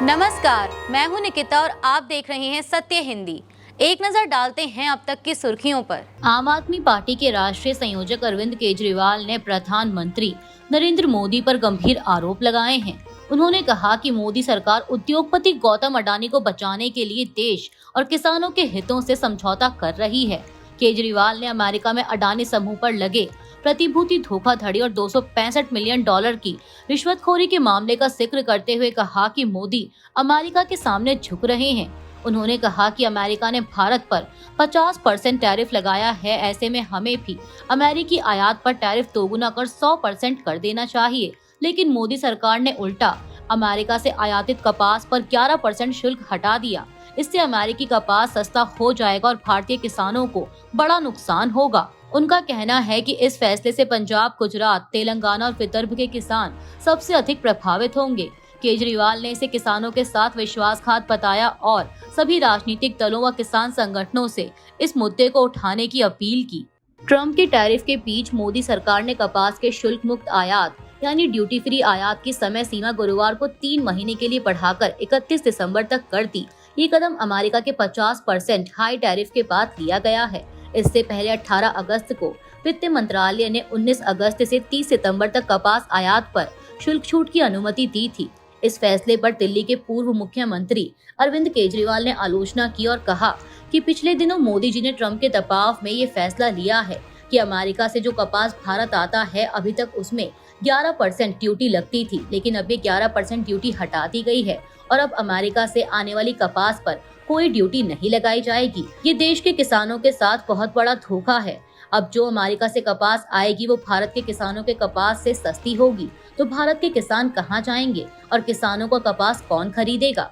नमस्कार, मैं हूं निकिता और आप देख रहे हैं सत्य हिंदी। एक नजर डालते हैं अब तक की सुर्खियों पर। आम आदमी पार्टी के राष्ट्रीय संयोजक अरविंद केजरीवाल ने प्रधानमंत्री नरेंद्र मोदी पर गंभीर आरोप लगाए हैं। उन्होंने कहा कि मोदी सरकार उद्योगपति गौतम अडानी को बचाने के लिए देश और किसानों के हितों से समझौता कर रही है। केजरीवाल ने अमेरिका में अडानी समूह पर लगे प्रतिभूति धोखाधड़ी और 265 मिलियन डॉलर की रिश्वतखोरी के मामले का जिक्र करते हुए कहा कि मोदी अमेरिका के सामने झुक रहे हैं। उन्होंने कहा कि अमेरिका ने भारत पर 50% टैरिफ लगाया है, ऐसे में हमें भी अमेरिकी आयात पर टैरिफ दोगुना कर 100% कर देना चाहिए। लेकिन मोदी सरकार ने उल्टा अमेरिका से आयातित कपास पर 11% शुल्क हटा दिया। इससे अमेरिकी कपास सस्ता हो जाएगा और भारतीय किसानों को बड़ा नुकसान होगा। उनका कहना है कि इस फैसले से पंजाब, गुजरात, तेलंगाना और विदर्भ के किसान सबसे अधिक प्रभावित होंगे। केजरीवाल ने इसे किसानों के साथ विश्वासघात बताया और सभी राजनीतिक दलों व किसान संगठनों से इस मुद्दे को उठाने की अपील की। ट्रंप के टैरिफ के बीच मोदी सरकार ने कपास के शुल्क मुक्त आयात यानी ड्यूटी फ्री आयात की समय सीमा गुरुवार को 3 महीने के लिए बढ़ाकर 31 दिसंबर तक कर दी। ये कदम अमेरिका के 50% हाई टैरिफ के बाद लिया गया है। इससे पहले 18 अगस्त को वित्त मंत्रालय ने 19 अगस्त से 30 सितंबर तक कपास आयात पर शुल्क छूट की अनुमति दी थी। इस फैसले पर दिल्ली के पूर्व मुख्यमंत्री अरविंद केजरीवाल ने आलोचना की और कहा कि पिछले दिनों मोदी जी ने ट्रंप के दबाव में ये फैसला लिया है कि अमेरिका से जो कपास भारत आता है, अभी तक उसमें 11% ड्यूटी लगती थी, लेकिन अब ये 11% ड्यूटी हटा दी गई है और अब अमेरिका से आने वाली कपास पर कोई ड्यूटी नहीं लगाई जाएगी। ये देश के किसानों के साथ बहुत बड़ा धोखा है। अब जो अमेरिका से कपास आएगी वो भारत के किसानों के कपास से सस्ती होगी, तो भारत के किसान कहाँ जाएंगे और किसानों का कपास कौन खरीदेगा?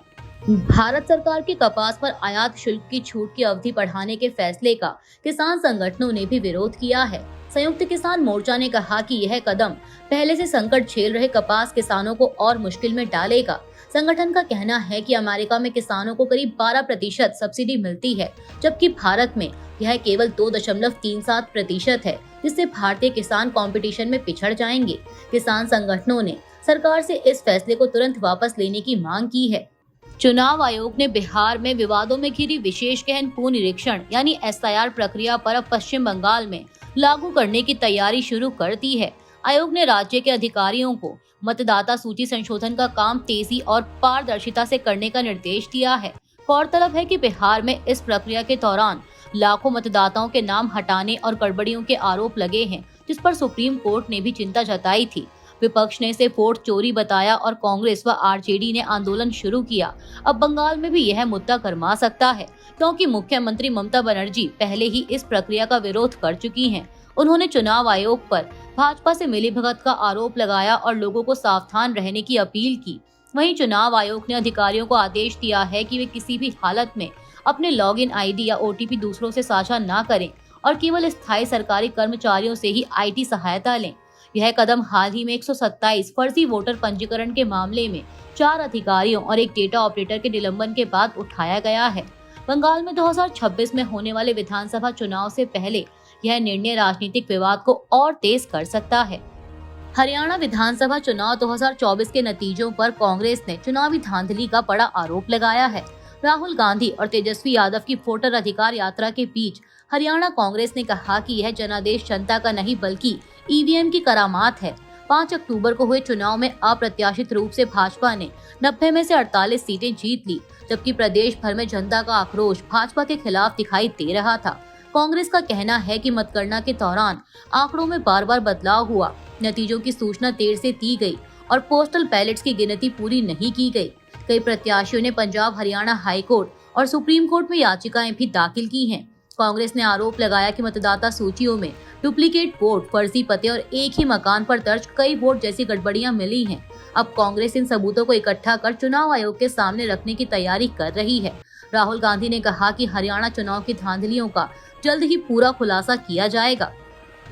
भारत सरकार के कपास पर आयात शुल्क की छूट की अवधि बढ़ाने के फैसले का किसान संगठनों ने भी विरोध किया है। संयुक्त किसान मोर्चा ने कहा कि यह कदम पहले से संकट झेल रहे कपास किसानों को और मुश्किल में डालेगा। संगठन का कहना है कि अमेरिका में किसानों को करीब 12% सब्सिडी मिलती है, जबकि भारत में यह केवल 2.37% है, जिससे भारतीय किसान कंपटीशन में पिछड़ जाएंगे। किसान संगठनों ने सरकार से इस फैसले को तुरंत वापस लेने की मांग की है। चुनाव आयोग ने बिहार में विवादों में घिरी विशेष गहन पुनरीक्षण यानी SIR प्रक्रिया पर अब पश्चिम बंगाल में लागू करने की तैयारी शुरू कर दी है। आयोग ने राज्य के अधिकारियों को मतदाता सूची संशोधन का काम तेजी और पारदर्शिता से करने का निर्देश दिया है। गौरतलब है कि बिहार में इस प्रक्रिया के दौरान लाखों मतदाताओं के नाम हटाने और गड़बड़ियों के आरोप लगे हैं, जिस पर सुप्रीम कोर्ट ने भी चिंता जताई थी। विपक्ष ने इसे वोट चोरी बताया और कांग्रेस व RJD ने आंदोलन शुरू किया। अब बंगाल में भी यह मुद्दा गरमा सकता है, क्योंकि मुख्यमंत्री ममता बनर्जी पहले ही इस प्रक्रिया का विरोध कर चुकी हैं। उन्होंने चुनाव आयोग पर भाजपा से मिलीभगत का आरोप लगाया और लोगों को सावधान रहने की अपील की। वहीं चुनाव आयोग ने अधिकारियों को आदेश दिया है कि वे किसी भी हालत में अपने लॉगिन ID या OTP दूसरों से साझा न करें और केवल स्थायी सरकारी कर्मचारियों से ही IT सहायता लें। यह कदम हाल ही में 127 फर्जी वोटर पंजीकरण के मामले में 4 अधिकारियों और एक डेटा ऑपरेटर के निलंबन के बाद उठाया गया है। बंगाल में 2026 में होने वाले विधानसभा चुनाव से पहले यह निर्णय राजनीतिक विवाद को और तेज कर सकता है। हरियाणा विधानसभा चुनाव 2024 के नतीजों पर कांग्रेस ने चुनावी धांधली का बड़ा आरोप लगाया है। राहुल गांधी और तेजस्वी यादव की वोटर अधिकार यात्रा के बीच हरियाणा कांग्रेस ने कहा कि यह जनादेश जनता का नहीं बल्कि EVM की करामात है। 5 अक्टूबर को हुए चुनाव में अप्रत्याशित रूप से भाजपा ने 90 में से 48 सीटें जीत ली, जबकि प्रदेश भर में जनता का आक्रोश भाजपा के खिलाफ दिखाई दे रहा था। कांग्रेस का कहना है कि मतगणना के दौरान आंकड़ों में बार-बार बदलाव हुआ, नतीजों की सूचना देर से दी गई और पोस्टल बैलेट्स की गिनती पूरी नहीं की गई। कई प्रत्याशियों ने पंजाब, हरियाणा हाई कोर्ट और सुप्रीम कोर्ट में याचिकाएं भी दाखिल की हैं। कांग्रेस ने आरोप लगाया कि मतदाता सूचियों में डुप्लीकेट वोट, फर्जी पते और एक ही मकान पर दर्ज कई वोट जैसी गड़बड़ियां मिली हैं। अब कांग्रेस इन सबूतों को इकट्ठा कर चुनाव आयोग के सामने रखने की तैयारी कर रही है। राहुल गांधी ने कहा कि हरियाणा चुनाव की धांधलियों का जल्द ही पूरा खुलासा किया जाएगा।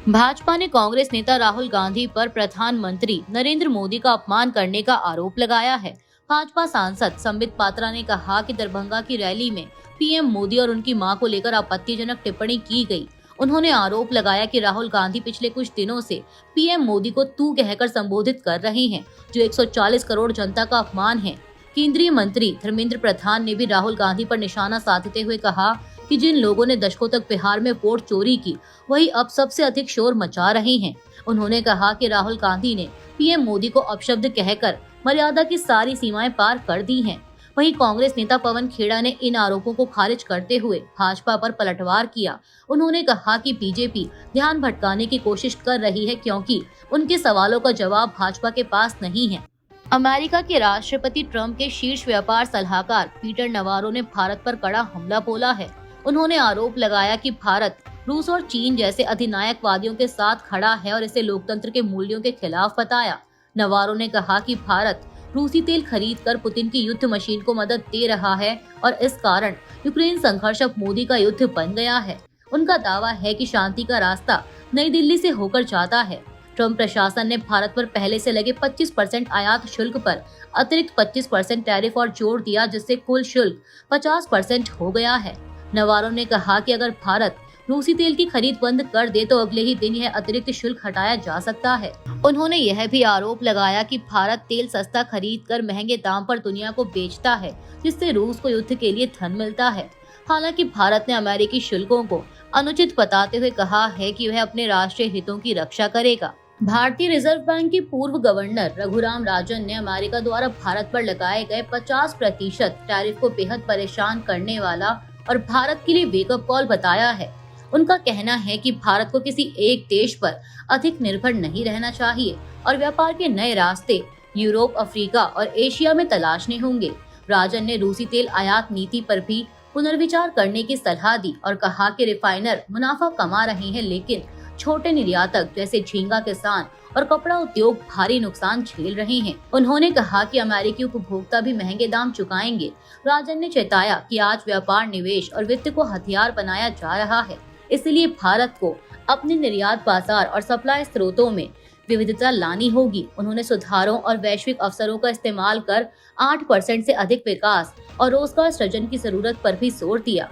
भाजपा ने कांग्रेस नेता राहुल गांधी पर प्रधानमंत्री नरेंद्र मोदी का अपमान करने का आरोप लगाया है। भाजपा सांसद संबित पात्रा ने कहा कि दरभंगा की रैली में PM मोदी और उनकी मां को लेकर आपत्तिजनक टिप्पणी की गई। उन्होंने आरोप लगाया कि राहुल गांधी पिछले कुछ दिनों से PM मोदी को तू कहकर संबोधित कर रहे हैं, जो 140 करोड़ जनता का अपमान है। केंद्रीय मंत्री धर्मेंद्र प्रधान ने भी राहुल गांधी पर निशाना साधते हुए कहा कि जिन लोगों ने दशकों तक बिहार में वोट चोरी की, वही अब सबसे अधिक शोर मचा रहे हैं। उन्होंने कहा कि राहुल गांधी ने पीएम मोदी को अपशब्द कहकर मर्यादा की सारी सीमाएं पार कर दी हैं। वहीं कांग्रेस नेता पवन खेड़ा ने इन आरोपों को खारिज करते हुए भाजपा पर पलटवार किया। उन्होंने कहा कि बीजेपी ध्यान भटकाने की कोशिश कर रही है क्योंकि उनके सवालों का जवाब भाजपा के पास नहीं है। अमेरिका के राष्ट्रपति ट्रंप के शीर्ष व्यापार सलाहकार पीटर नवारो ने भारत पर कड़ा हमला बोला है। उन्होंने आरोप लगाया कि भारत रूस और चीन जैसे अधिनायकवादियों के साथ खड़ा है और इसे लोकतंत्र के मूल्यों के खिलाफ बताया। नवारो ने कहा कि भारत रूसी तेल खरीदकर पुतिन की युद्ध मशीन को मदद दे रहा है और इस कारण यूक्रेन संघर्ष अब मोदी का युद्ध बन गया है। उनका दावा है कि शांति का रास्ता नई दिल्ली से होकर जाता है। ट्रंप प्रशासन ने भारत पर पहले से लगे 25% आयात शुल्क पर अतिरिक्त 25% टैरिफ और जोड़ दिया, जिससे कुल शुल्क 50% हो गया है। नवारो ने कहा कि अगर भारत रूसी तेल की खरीद बंद कर दे तो अगले ही दिन यह अतिरिक्त शुल्क हटाया जा सकता है। उन्होंने यह भी आरोप लगाया कि भारत तेल सस्ता खरीद कर महंगे दाम पर दुनिया को बेचता है, जिससे रूस को युद्ध के लिए धन मिलता है। हालांकि भारत ने अमेरिकी शुल्कों को अनुचित बताते हुए कहा है कि वह अपने राष्ट्रीय हितों की रक्षा करेगा। भारतीय रिजर्व बैंक के पूर्व गवर्नर रघुराम राजन ने अमेरिका द्वारा भारत पर लगाए गए 50% टैरिफ को बेहद परेशान करने वाला और भारत के लिए वेकअप कॉल बताया है। उनका कहना है कि भारत को किसी एक देश पर अधिक निर्भर नहीं रहना चाहिए और व्यापार के नए रास्ते यूरोप, अफ्रीका और एशिया में तलाशने होंगे। राजन ने रूसी तेल आयात नीति पर भी पुनर्विचार करने की सलाह दी और कहा कि रिफाइनर मुनाफा कमा रहे हैं, लेकिन छोटे निर्यातक जैसे झींगा किसान और कपड़ा उद्योग भारी नुकसान झेल रहे हैं। उन्होंने कहा कि अमेरिकी उपभोक्ता भी महंगे दाम चुकाएंगे। राजन ने चेताया कि आज व्यापार, निवेश और वित्त को हथियार बनाया जा रहा है, इसलिए भारत को अपने निर्यात बाजार और सप्लाई स्रोतों में विविधता लानी होगी। उन्होंने सुधारों और वैश्विक अवसरों का इस्तेमाल कर 8% से अधिक विकास और रोजगार सृजन की जरूरत पर भी जोर दिया।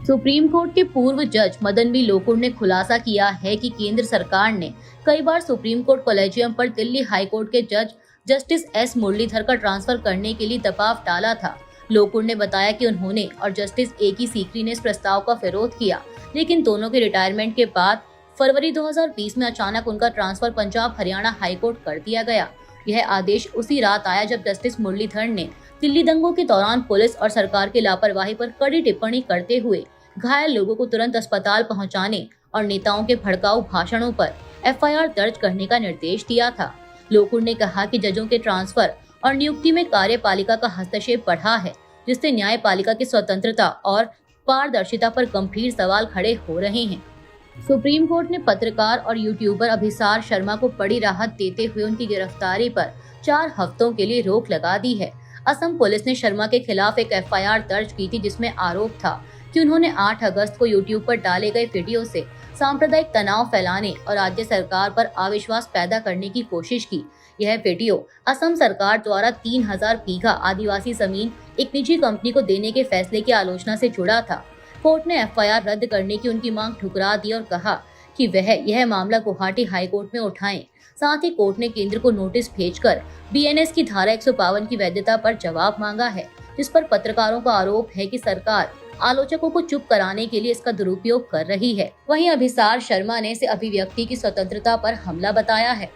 सुप्रीम कोर्ट के पूर्व जज मदन बी लोकुर ने खुलासा किया है कि केंद्र सरकार ने कई बार सुप्रीम कोर्ट कॉलेजियम पर दिल्ली हाई कोर्ट के जज जस्टिस एस मुरलीधर का ट्रांसफर करने के लिए दबाव डाला था। लोकुर ने बताया कि उन्होंने और जस्टिस ए की सीकरी ने इस प्रस्ताव का विरोध किया, लेकिन दोनों के रिटायरमेंट के बाद फरवरी 2020 में अचानक उनका ट्रांसफर पंजाब हरियाणा हाईकोर्ट कर दिया गया। यह आदेश उसी रात आया जब जस्टिस मुरलीधर ने दिल्ली दंगों के दौरान पुलिस और सरकार की लापरवाही पर कड़ी टिप्पणी करते हुए घायल लोगों को तुरंत अस्पताल पहुंचाने और नेताओं के भड़काऊ भाषणों पर एफआईआर दर्ज करने का निर्देश दिया था। लोकुर ने कहा कि जजों के ट्रांसफर और नियुक्ति में कार्यपालिका का हस्तक्षेप बढ़ा है, जिससे न्यायपालिका की स्वतंत्रता और पारदर्शिता पर गंभीर सवाल खड़े हो रहे हैं। सुप्रीम कोर्ट ने पत्रकार और यूट्यूबर अभिसार शर्मा को बड़ी राहत देते हुए उनकी गिरफ्तारी पर 4 हफ्तों के लिए रोक लगा दी है। असम पुलिस ने शर्मा के खिलाफ एक एफआईआर दर्ज की थी, जिसमें आरोप था कि उन्होंने 8 अगस्त को यूट्यूब पर डाले गए वीडियो से सांप्रदायिक तनाव फैलाने और राज्य सरकार पर अविश्वास पैदा करने की कोशिश की। यह वीडियो असम सरकार द्वारा 3000 बीघा आदिवासी जमीन एक निजी कंपनी को देने के फैसले की आलोचना से जुड़ा था। कोर्ट ने एफआईआर रद्द करने की उनकी मांग ठुकरा दी और कहा कि वह यह मामला गुवाहाटी हाईकोर्ट में उठाएं। साथ ही कोर्ट ने केंद्र को नोटिस भेजकर बीएनएस की धारा 152 की वैधता पर जवाब मांगा है, जिस पर पत्रकारों का आरोप है कि सरकार आलोचकों को चुप कराने के लिए इसका दुरुपयोग कर रही है। वहीं अभिसार शर्मा ने इसे अभिव्यक्ति की स्वतंत्रता पर हमला बताया है।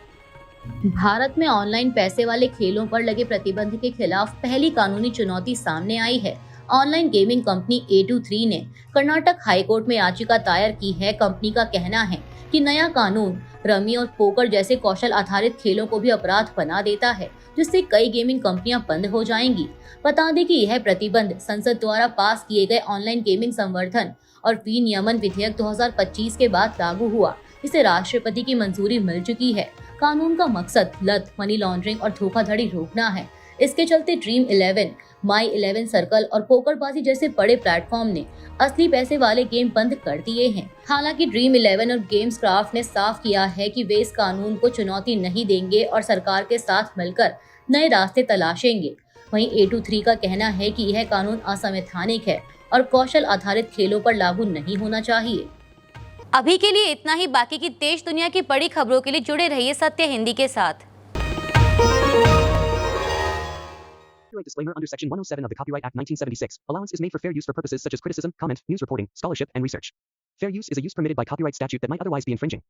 भारत में ऑनलाइन पैसे वाले खेलों पर लगे प्रतिबंध के खिलाफ पहली कानूनी चुनौती सामने आई है। ऑनलाइन गेमिंग कंपनी A23 ने कर्नाटक हाईकोर्ट में याचिका दायर की है। कंपनी का कहना है कि नया कानून रमी और पोकर जैसे कौशल आधारित खेलों को भी अपराध बना देता है, जिससे कई गेमिंग कंपनियां बंद हो जाएंगी। बता दें कि यह प्रतिबंध संसद द्वारा पास किए गए ऑनलाइन गेमिंग संवर्धन और विनियमन विधेयक 2025 के बाद लागू हुआ। इसे राष्ट्रपति की मंजूरी मिल चुकी है। कानून का मकसद लत, मनी लॉन्ड्रिंग और धोखाधड़ी रोकना है। इसके चलते ड्रीम 11, माई 11 सर्कल और पोकरबाजी जैसे बड़े प्लेटफॉर्म ने असली पैसे वाले गेम बंद कर दिए हैं। हालांकि ड्रीम 11 और गेम्स क्राफ्ट ने साफ किया है कि वे इस कानून को चुनौती नहीं देंगे और सरकार के साथ मिलकर नए रास्ते तलाशेंगे। वहीं A23 का कहना है कि यह कानून असंवैधानिक है और कौशल आधारित खेलों पर लागू नहीं होना चाहिए। अभी के लिए इतना ही। बाकी की देश दुनिया की बड़ी खबरों के लिए जुड़े रहिए सत्य हिंदी के साथ। Copyright disclaimer under Section 107 of the Copyright Act 1976. Allowance is made for fair use for purposes such as criticism, comment, news reporting, scholarship, and research. Fair use is a use permitted by copyright statute that might otherwise be infringing.